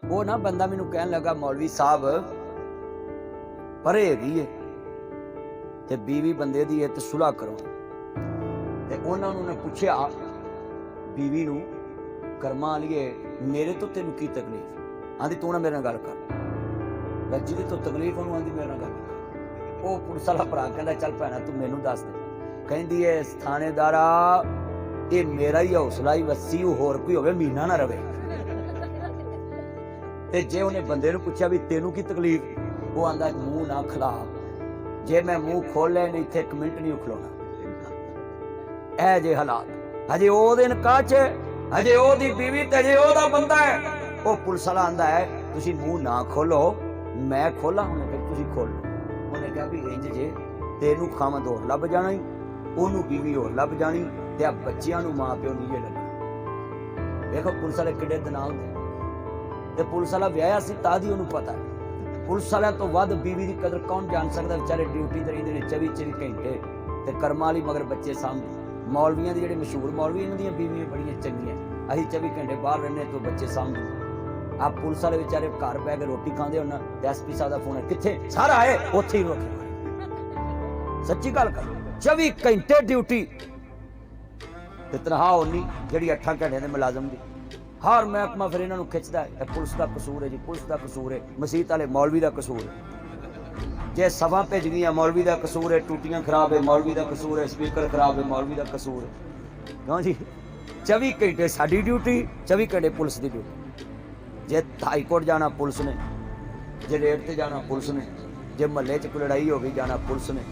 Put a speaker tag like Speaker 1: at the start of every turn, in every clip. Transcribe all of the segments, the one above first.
Speaker 1: वो ना बंदा मैनू कहन लगा मौलवी साहब परे हैगी है ते बीवी बंदे दी है ते सुलह करो। ते उन्होंने पूछया बीवी नू कर्मा वालीए मेरे तो तेनू की तकलीफ? आंदी तू ना मेरे नाल गल कर। रजी दी तो तकलीफ उन्होंने आंदी मेरे नाल गल कर। वो पुलिस वाला भरा कहंदा चल भैणा तू मैनू दस दे। कहंदी है थानेदारा ये मेरा ही हौसला ही वसी होर कोई होवे मीना ना रवे। ते जे उन्हें बंदे नू पूछया भी तेनू की तकलीफ? वो आंदा मुंह ना खिला, जे मैं मुंह खोले नहीं इत्थे एक मिनट नहीं खलोना। ऐ जे हालात हजे ओ दिन काच हजे ओदी बीवी ते हजे ओदा बंदा है। वो पुलिस वाला आंदा है तुसी मुंह ना खोलो मैं खोला। उन्हें कहा तुसी खोल लो। उन्हें कहा भी इंज जे तेनू खामद होर लभ जाना ही ओनू बीवी होर लभ जानी ते आ बच्चियां नू मां प्यो नहीं लगना। देखो पुलिस वाले किड्डे दना हुंदे ते पुलिस वाला विआहिया सी तां दी ओनू पता है। पुलिस वाले तो वध बीवी की कदर कौन जान सकता? बेचारे ड्यूटी ते रहिंदे ने 24 घंटे ते कर्मा वाली मगर बच्चे सामने। मौलवियां दी जेहड़े मशहूर मौलवी इन्हां दीयां बीवियां बड़ियां चंगियां, असीं 24 घंटे बाहर रहने तो बच्चे सामने। आप पुलिस वाले बेचारे घर बह के रोटी खांदे होना ते SP साहब दा फोन है कित्थे? सारा आए उत्थे ही रोके। सच्ची गल कर 24 घंटे ड्यूटी ते तनखा उन्नी जिहड़ी 8 घंटे दे मुलाजम दी। हर महकमा फिर इन्हों खिंचता है पुलिस का कसूर है जी, पुलिस का कसूर है, मसीत वाले मौलवी का कसूर है। जे सभा भेज गई मौलवी का कसूर है, टूटियां खराब है मौलवी का कसूर है, स्पीकर खराब है मौलवी का कसूर है। क्यों जी 24 घंटे साडी ड्यूटी 24 घंटे पुलिस की ड्यूटी। जे हाई कोर्ट जाना पुलिस ने, जे रेट से जाना पुलिस ने, जे महल्ले च कोई लड़ाई हो गई जाना पुलिस ने।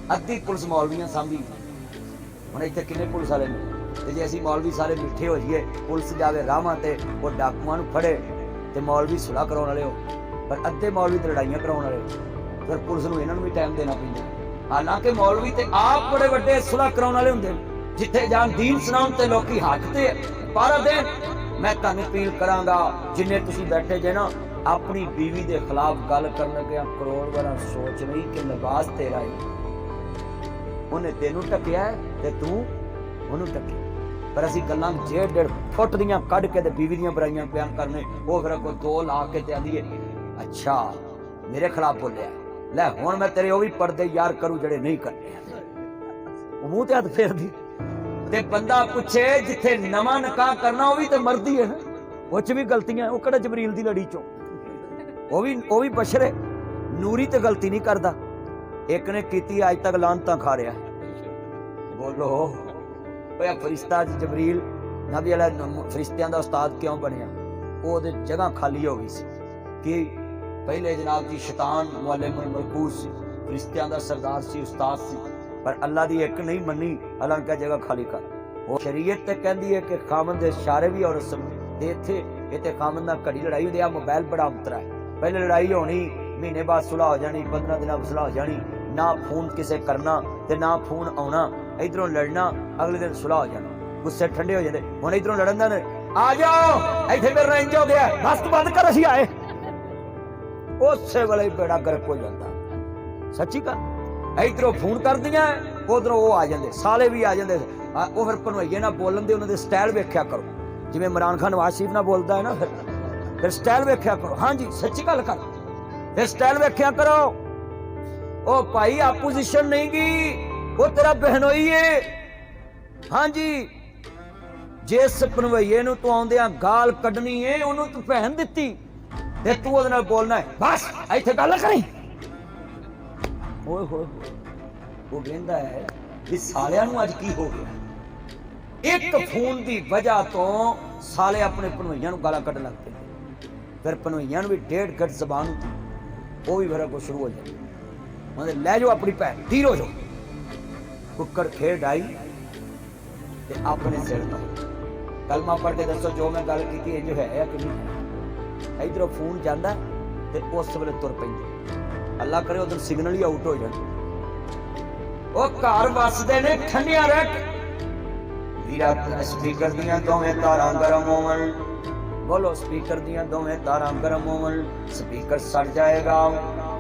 Speaker 1: अद्धी पुलिस मौलवियां सांभी। हुण इत्थे किन्ने पुलिस वाले ने ते जे असीं मौलवी सारे मिठे हो जाइए पुलिस जावे राहां ते वो डाकुआं नूं फड़े ते मौलवी सुलह कराउण वाले हो, पर अद्धे मौलवी ते लड़ाइयां कराउण वाले। फिर पुलिस नूं इन्हां नूं भी टाइम देना पैंदा। हालांकि मौलवी ते आप बड़े वड्डे सुलह कराउण वाले हुंदे जिथे जान दीन सुनाउण ते लोकी हक ते पारा देण। मैं तुहानूं अपील करांगा जिन्ने तुसीं बैठे जे ना अपनी बीवी दे खिलाफ गल करन लगिया करोड़ वारा सोच नहीं कि लिबास तेरा है। उन्हें तेनू ढकिया है ते तू उन्होंने ढके। पर असीं गल्लां 1.5 फुट दियां कढ के ते बीवी दियां बुराइयां बयान करने। वो फिर कोई 2 ला के ते आंदी है अच्छा मेरे खिलाफ बोलिया लै हुण मैं तेरे वो भी पर्दे यार करूं जेड़े नहीं करने। मुंह ते हथ फेर दी ते बंदा पूछे जिथे नवां निकाह करना वो भी तो मर्दी है ना, वो च भी गलतियां। वो किहड़ा जबरील दी लड़ी चों वो भी बशर है। नूरी ते गलती नहीं करदा। एक ने कीती अज तक लानतां खा रहा है। बोलो फरिश्ता जबरील नबी वाला फरिश्तियां दा उस्ताद क्यों बनया? वो जगह खाली हो गई सी कि पहले जनाब जी शैतान मुअल्लिमुल मरकूज सी, फरिश्तियां दा सरदार सी, उस्ताद सी, पर अल्लाह दी एक नहीं मनी। अल्लाह ने कहा जगह खाली कर। वो शरीयत ते कहंदी है कि खामन दे इशारे भी औरत समझे ते इत्थे खामन दा घड़ी लड़ाई होंदी। आ मोबाइल बड़ा अंतरा है। पहले लड़ाई होनी महीने बाद सुलह हो जानी, 15 दिन बाद सुलह हो जानी, ना फोन किसे करना ते ना फोन आना। इधरों लड़ना अगले दिन सुलह हो जाना, गुस्से ठंडे हो जाते। हुण इधरों लड़न दा आ जाओ इत्थे मेरा इंज हो गया बस बंद कर असीं आए, उसे वेले बेड़ा गर्क हो जाता। सच्ची गल इधरों फोन कर दियां उधरों वो आ जाते, साले भी आ जाते। वो फिर भनोइये ना बोलन दे उन्होंने स्टाइल वेख्या करो जिवें इमरान खान नवाज शरीफ ना बोलता है ना, फिर स्टाइल वेख्या करो। हाँ जी सच्ची गल कर फिर स्टाइल वेख्या करो। ओ भाई अपोजिशन नहीं गी वो तेरा बहनोई है। हाँ जी जिस भनोइये नूं तू आउंदियां गाल कढनी है उन्होंने तू भैन दित्ती ते तू उहदे नाल बोलना है बस इत्थे गल करी। ओए होए वो कहंदा है कि सालियां नूं अज की हो गया? एक फोन की वजह तो साले अपने भनोइयां नूं गालां कढण लग पे। फिर भनोइयां नूं भी 1.5 गज जबान होंदी, वो भी फिर कुछ शुरू हो जाए। मतलब लै जाओ अपनी भैन तीर हो जाओ। कुक्कड़ खेड आई ते अपने सिर पर कलमा पढ़ के दसो जो मैं गल की जो है या कि नहीं है। इधरों फोन जाता ते उस वेले तुर पैंदी। अल्लाह करे उधर सिग्नल ही आउट हो जाए। वो घर वसदे ने ठंडिया रह स्पीकर दियां दोवें तारां गरम होवन, बोलो स्पीकर दियां दोवें तारां गर्म होवन स्पीकर सड़ जाएगा,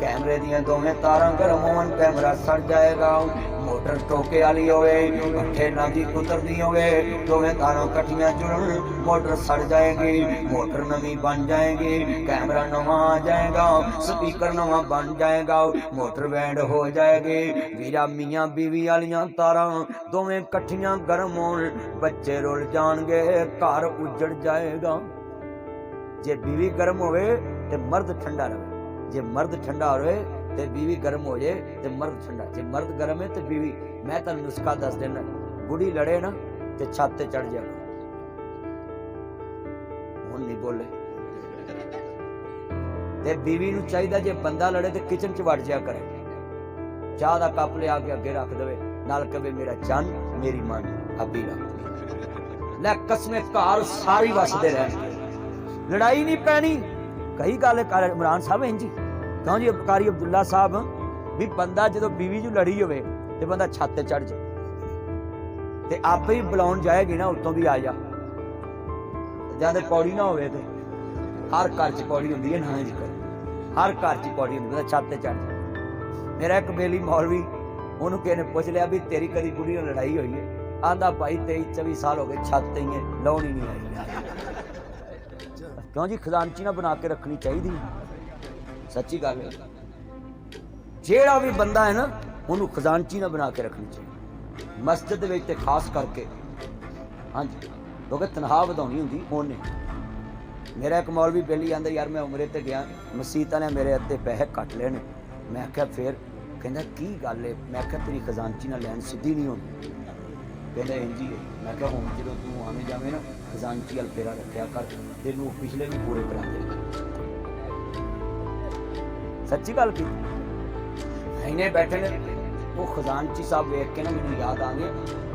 Speaker 1: कैमरे दियां दोवें तारां गर्म होवन कैमरा सड़ जाएगा, मोटर टोके वाली होवे पट्ठे नागी कुतरदी होवे दोवें तारां कट्ठियां जुड़न मोटर सड़ जाएगी, मोटर नवी बन जाएगी, कैमरा नवा आ जाएगा, स्पीकर नवा बन जाएगा, मोटर बैंड हो जाएगी। वीरा मियां बीवी वालियां तारां दोवें कट्ठियां गर्म होण बच्चे रुल जाणगे घर उजड़ जाएगा। जे बीवी गर्म होवे ते मर्द ठंडा रहे, जे मर्द ठंडा होवे ते बीवी गर्म हो जाए ते मर्द ठंडा, जे मर्द गर्म है ते बीवी। मैं तुहानू नुस्खा दस देना, बुढ़ी लड़े ना ते छत ते चढ़ जाए, हुण नहीं बोले। ते बीवी नू चाहिदा जे बंदा लड़े ते किचन च वड़ जाया करे, चाह दा कप लिया के अगे रख देवे, नाल कहे मेरा चन मेरी मन अभी रख ले, कसमे घर सारी वसदे रहणगे, लड़ाई नहीं पैनी। कई गल इमरान साहब इंज क्यों जी कारी अब्दुल्ला साहब भी बंदा जो बीवी जो लड़ी होवे ते बंदा छत ते चढ़ जाए ते आपे ही बुलाउण जाएगी ना उत्तों भी आ जा, जद पौड़ी ना होवे ते हर घर च पौड़ी हुंदी है ना जी, हर घर च पौड़ी हुंदी, छत ते चढ़ जाए। मेरा एक बेली मौलवी उन्होंने किसी ने पूछ लिया भी तेरी कभी बुढ़ी नाल लड़ाई हुई है, आंदा भाई 23-24 साल हो गए छत ते ही लाउण ही नहीं आई। क्यों जी खजानची ना बना के रखनी चाहिए, सच्ची गल है। जेड़ा भी बंदा है ना उन्होंने खजानची ना बना के रखनी चाहिए मस्जिद विच ते खास करके, हाँ जी, क्योंकि तनख्वाह वधाउणी हुंदी ओने। मेरा एक मौलवी बेली आंदा यार मैं उमरे ते गया मसीत वाले मेरे अद्धे पैसे कट ले ने, मैं आख्या फिर, कहंदा की गल है, मैं आख्या तेरी खजानची ना लैन सीधी नहीं होंदी, कहंदा इंज ही है। मैं आख्या हुण जदों तूं आवें जावें ना खजानची वाल फेरा रखिया कर, तेनूं पिछले भी पूरे करा दे। सच्ची गल की इन्हें बैठे ने वो खजानची साहब वेख के ना मैनूं याद आ गया,